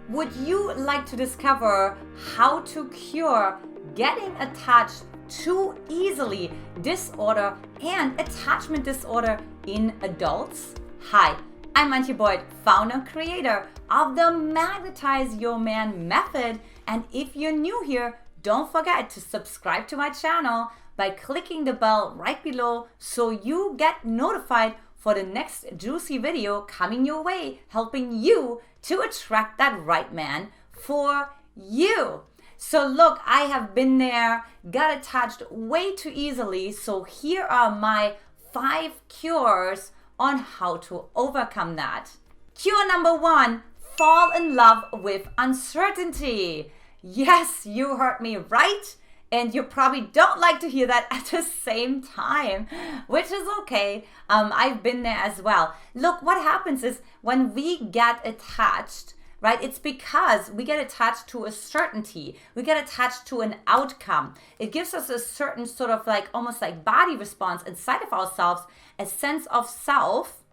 Would you like to discover how to cure getting attached too easily disorder and attachment disorder in adults? Hi, I'm Antje Boyd, founder and creator of the Magnetize Your Man method. And if you're new here, don't forget to subscribe to my channel by clicking the bell right below so you get notified for the next juicy video coming your way, helping you to attract that right man for you. So look, I have been there, got attached way too easily. So here are my 5 cures on how to overcome that. Cure number 1, fall in love with uncertainty. Yes, you heard me right. And you probably don't like to hear that at the same time, which is okay. I've been there as well. Look, what happens is when we get attached, right? It's because we get attached to a certainty. We get attached to an outcome. It gives us a certain sort of like almost like body response inside of ourselves, a sense of self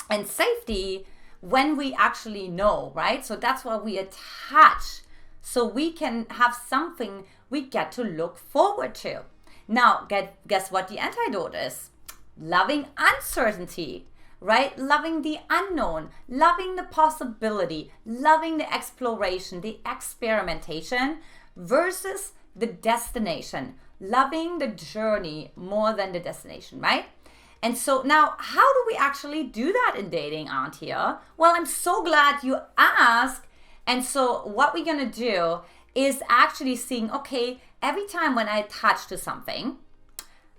and safety when we actually know, right? So that's why we attach. So we can have something we get to look forward to. Now, guess what the antidote is? Loving uncertainty, right? Loving the unknown, loving the possibility, loving the exploration, the experimentation versus the destination. Loving the journey more than the destination, right? And so now, how do we actually do that in dating, Antje? Well, I'm so glad you asked. And so what we're going to do is actually seeing, okay, every time when I attach to something,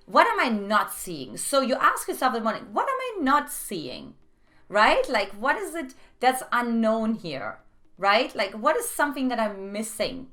what am I not seeing? So you ask yourself in the morning, what am I not seeing, right? Like, what is it that's unknown here, right? Like, what is something that I'm missing,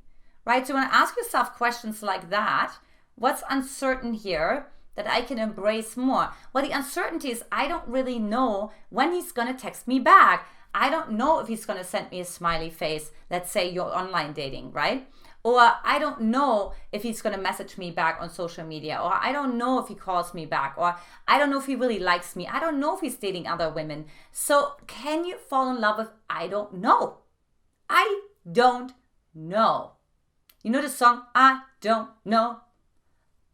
right? So when I ask yourself questions like that, what's uncertain here that I can embrace more? Well, the uncertainty is I don't really know when he's going to text me back. I don't know if he's going to send me a smiley face. Let's say you're online dating, right? Or I don't know if he's going to message me back on social media. Or I don't know if he calls me back. Or I don't know if he really likes me. I don't know if he's dating other women. So can you fall in love with I don't know? I don't know. You know the song, I don't know.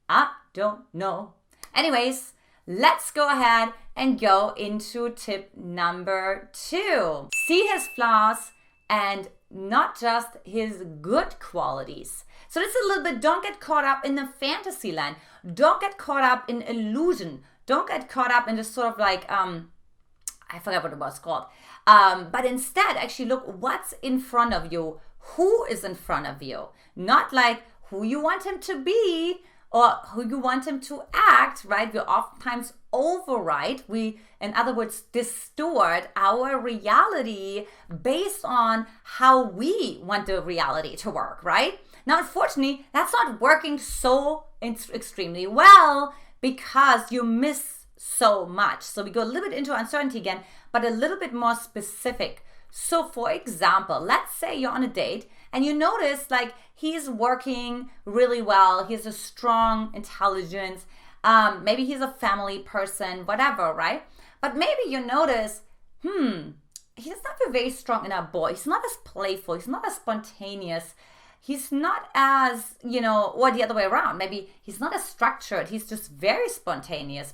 I don't know. Anyways, let's go ahead and go into tip number 2. See his flaws and not just his good qualities. So this is a little bit, don't get caught up in the fantasy land. Don't get caught up in illusion. Don't get caught up in this sort of like, I forgot what it was called. But instead, actually look what's in front of you. Who is in front of you? Not like who you want him to be, or who you want him to act, right? We oftentimes override, in other words, distort our reality based on how we want the reality to work, right? Now, unfortunately, that's not working so extremely well because you miss so much. So we go a little bit into uncertainty again, but a little bit more specific. So for example, let's say you're on a date and you notice like he's working really well. He has a strong intelligence. Maybe he's a family person, whatever, right? But maybe you notice, he's not very strong in our boy. He's not as playful. He's not as spontaneous. He's not as, or the other way around. Maybe he's not as structured. He's just very spontaneous,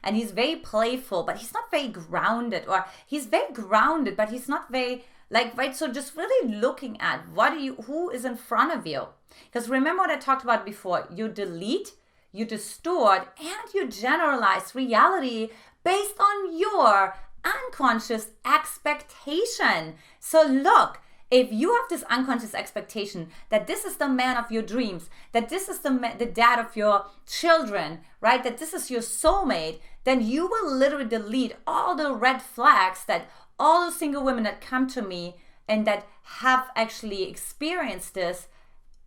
and he's very playful, but he's not very grounded. Or he's very grounded, but he's not very, right? So just really looking at who is in front of you. Because remember what I talked about before. You delete, you distort, and you generalize reality based on your unconscious expectation. So look, if you have this unconscious expectation that this is the man of your dreams, that this is the dad of your children, right? That this is your soulmate, then you will literally delete all the red flags that all the single women that come to me and that have actually experienced this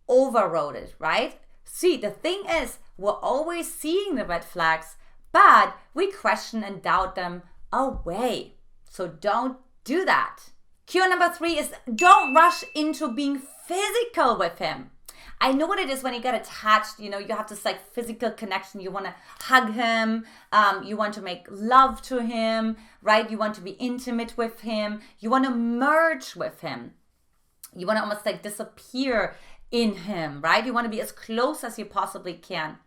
overrode it, right? See, the thing is, we're always seeing the red flags, but we question and doubt them away. So don't do that. Cure number 3 is don't rush into being physical with him. I know what it is when you get attached, you have this like physical connection. You want to hug him. You want to make love to him, right? You want to be intimate with him. You want to merge with him. You want to almost like disappear in him, right? You want to be as close as you possibly can.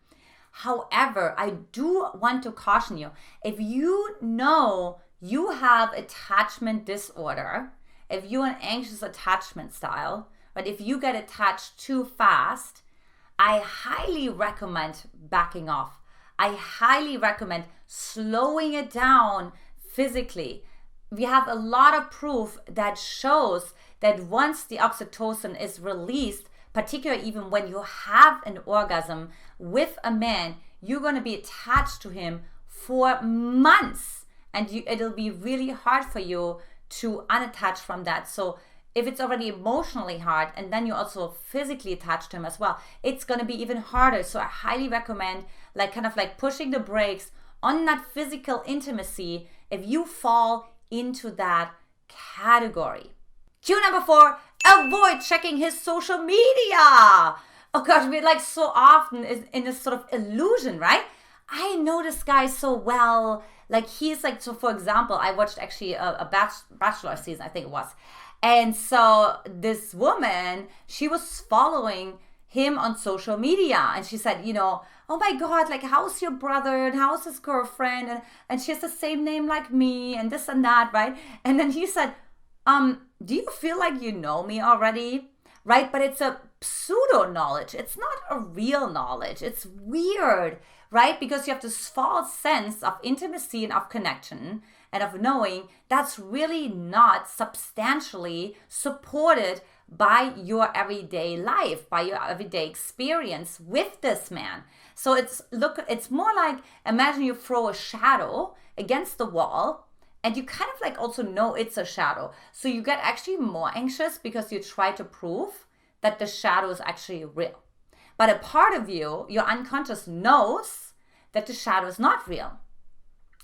However, I do want to caution you, if you know you have attachment disorder, if you're an anxious attachment style, but if you get attached too fast, I highly recommend backing off. I highly recommend slowing it down physically. We have a lot of proof that shows that once the oxytocin is released, particularly even when you have an orgasm with a man, you're going to be attached to him for months, and it'll be really hard for you to unattach from that. So if it's already emotionally hard and then you're also physically attached to him as well, it's going to be even harder. So I highly recommend kind of pushing the brakes on that physical intimacy if you fall into that category. Cue number 4, avoid checking his social media. Oh gosh, we're so often in this sort of illusion, right? I know this guy so well. He's so for example, I watched actually a Bachelor season, I think it was. And so this woman, she was following him on social media, and she said, oh my God, how's your brother and how's his girlfriend? And she has the same name like me and this and that, right? And then he said, do you feel like you know me already? Right? But it's a pseudo knowledge. It's not a real knowledge. It's weird, right? Because you have this false sense of intimacy and of connection and of knowing that's really not substantially supported by your everyday life, by your everyday experience with this man. So it's more like, imagine you throw a shadow against the wall, and you kind of also know it's a shadow. So you get actually more anxious because you try to prove that the shadow is actually real. But a part of you, your unconscious, knows that the shadow is not real.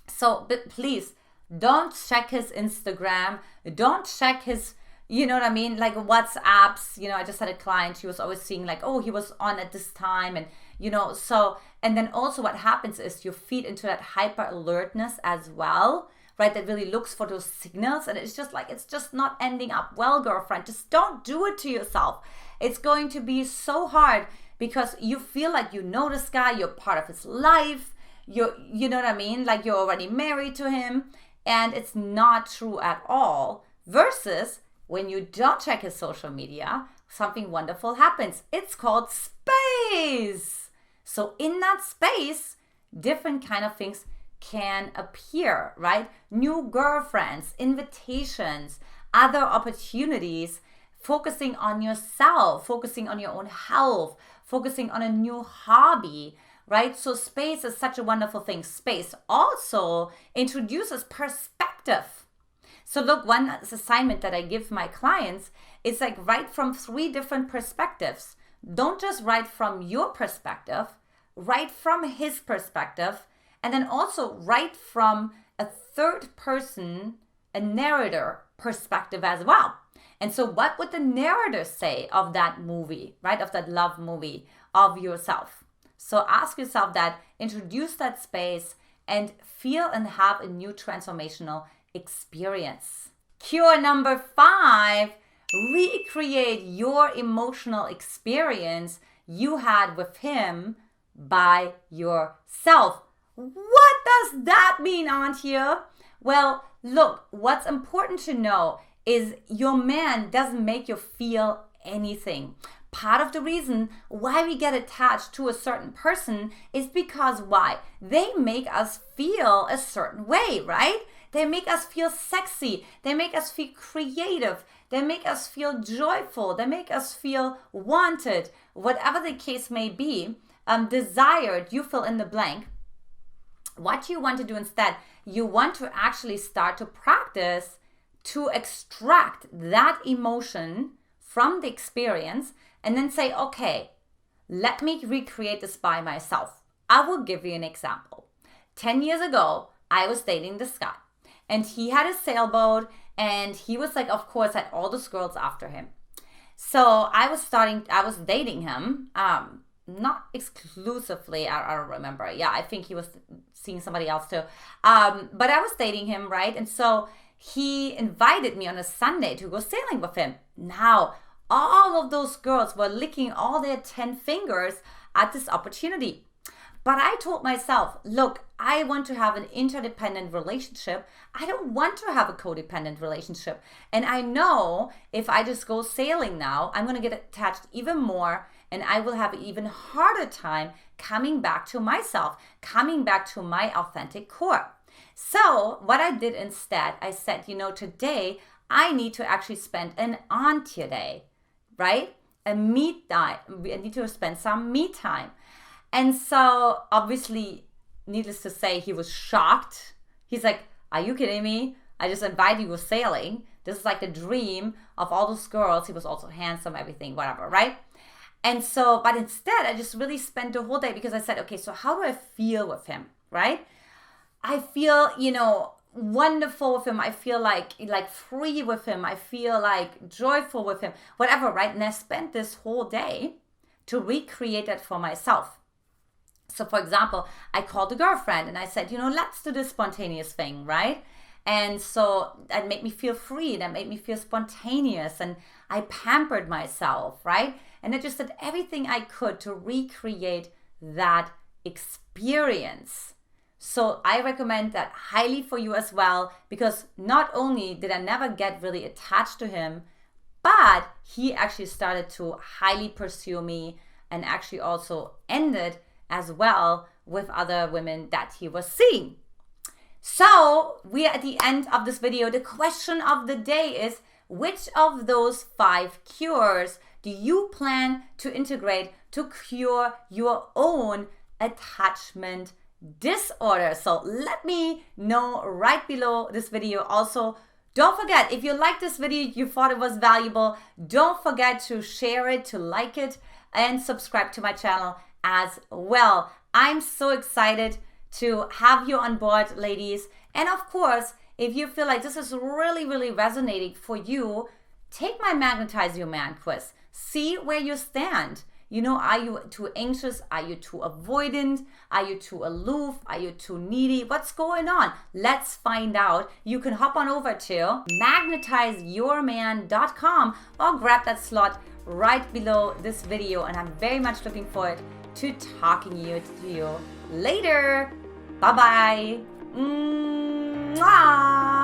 So please don't check his Instagram. Don't check his, WhatsApps. I just had a client, she was always seeing he was on at this time. And, and then also what happens is you feed into that hyper alertness as well, right? That really looks for those signals, and it's just not ending up well, girlfriend. Just don't do it to yourself. It's going to be so hard because you feel like you know this guy, you're part of his life, you're already married to him, and it's not true at all. Versus when you don't check his social media, something wonderful happens. It's called space. So in that space, different kind of things can appear, right? New girlfriends, invitations, other opportunities, focusing on yourself, focusing on your own health, focusing on a new hobby, right? So space is such a wonderful thing. Space also introduces perspective. So look, one assignment that I give my clients is write from 3 different perspectives. Don't just write from your perspective, write from his perspective, and then also write from a third person, a narrator perspective as well. And so what would the narrator say of that movie, right? Of that love movie, of yourself? So ask yourself that, introduce that space, and feel and have a new transformational experience. Cure number 5, recreate your emotional experience you had with him by yourself. What does that mean, Antje? Well, look, what's important to know is your man doesn't make you feel anything. Part of the reason why we get attached to a certain person is because why? They make us feel a certain way, right? They make us feel sexy. They make us feel creative. They make us feel joyful. They make us feel wanted. Whatever the case may be, desired, you fill in the blank. What you want to do instead, you want to actually start to practice to extract that emotion from the experience and then say, okay, let me recreate this by myself. I will give you an example. 10 years ago, I was dating this guy, and he had a sailboat, and he was of course, had all those girls after him. So I was dating him, not exclusively, I don't remember. Yeah, I think he was seeing somebody else too. But I was dating him, right? And so he invited me on a Sunday to go sailing with him. Now, all of those girls were licking all their 10 fingers at this opportunity. But I told myself, look, I want to have an interdependent relationship. I don't want to have a codependent relationship. And I know if I just go sailing now, I'm going to get attached even more, and I will have an even harder time coming back to myself, coming back to my authentic core. So what I did instead, I said, today I need to actually spend an auntie day, right? A me time. I need to spend some me time. And so obviously, needless to say, he was shocked. He's like, are you kidding me? I just invited you to sailing. This is like the dream of all those girls. He was also handsome, everything, whatever, right? And so, but instead, I just really spent the whole day because I said, okay, so how do I feel with him, right? I feel, wonderful with him. I feel like free with him. I feel like joyful with him, whatever, right? And I spent this whole day to recreate that for myself. So for example, I called a girlfriend and I said, let's do this spontaneous thing, right? And so that made me feel free. That made me feel spontaneous. And I pampered myself, right? And I just did everything I could to recreate that experience. So I recommend that highly for you as well, because not only did I never get really attached to him, but he actually started to highly pursue me and actually also ended as well with other women that he was seeing. So we are at the end of this video. The question of the day is, which of those 5 cures do you plan to integrate to cure your own attachment disorder? So let me know right below this video. Also, don't forget, if you like this video, you thought it was valuable, don't forget to share it, to like it, and subscribe to my channel as well. I'm so excited to have you on board, ladies. And of course, if you feel like this is really, really resonating for you, take my Magnetize Your Man quiz. See where you stand. Are you too anxious? Are you too avoidant? Are you too aloof? Are you too needy? What's going on? Let's find out. You can hop on over to magnetizeyourman.com or grab that slot right below this video. And I'm very much looking forward to talking to you later. Bye-bye. Mwah.